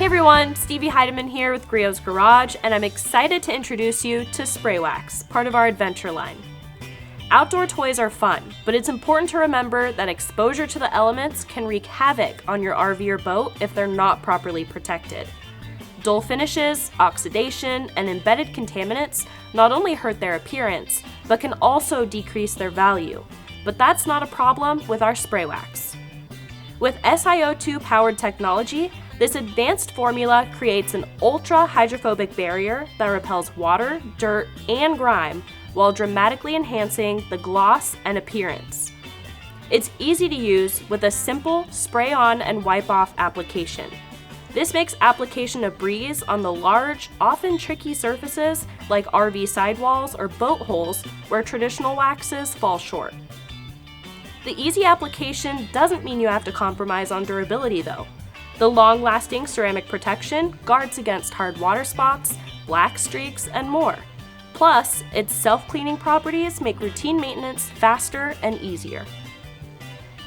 everyone, Stevie Heidemann here with Griot's Garage, and I'm excited to introduce you to Spray Wax, part of our adventure line. Outdoor toys are fun, but it's important to remember that exposure to the elements can wreak havoc on your RV or boat if they're not properly protected. Dull finishes, oxidation, and embedded contaminants not only hurt their appearance, but can also decrease their value. But that's not a problem with our Spray Wax. With SiO₂ powered technology, this advanced formula creates an ultra hydrophobic barrier that repels water, dirt, and grime while dramatically enhancing the gloss and appearance. It's easy to use with a simple spray on and wipe off application. This makes application a breeze on the large, often tricky surfaces like RV sidewalls or boat holes where traditional waxes fall short. The easy application doesn't mean you have to compromise on durability though. The long-lasting ceramic protection guards against hard water spots, black streaks, and more. Plus, its self-cleaning properties make routine maintenance faster and easier.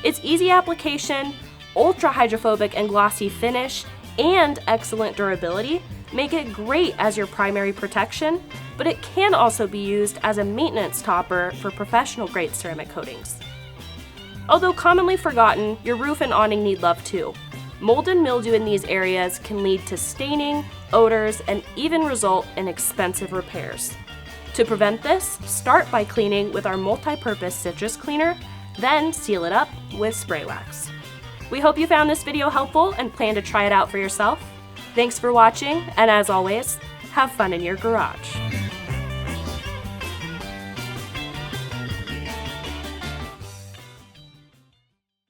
Its easy application, ultra-hydrophobic and glossy finish, and excellent durability make it great as your primary protection, but it can also be used as a maintenance topper for professional-grade ceramic coatings. Although commonly forgotten, your roof and awning need love too. Mold and mildew in these areas can lead to staining, odors, and even result in expensive repairs. To prevent this, start by cleaning with our multi-purpose citrus cleaner, then seal it up with Spray Wax. We hope you found this video helpful and plan to try it out for yourself. Thanks for watching, and as always, have fun in your garage.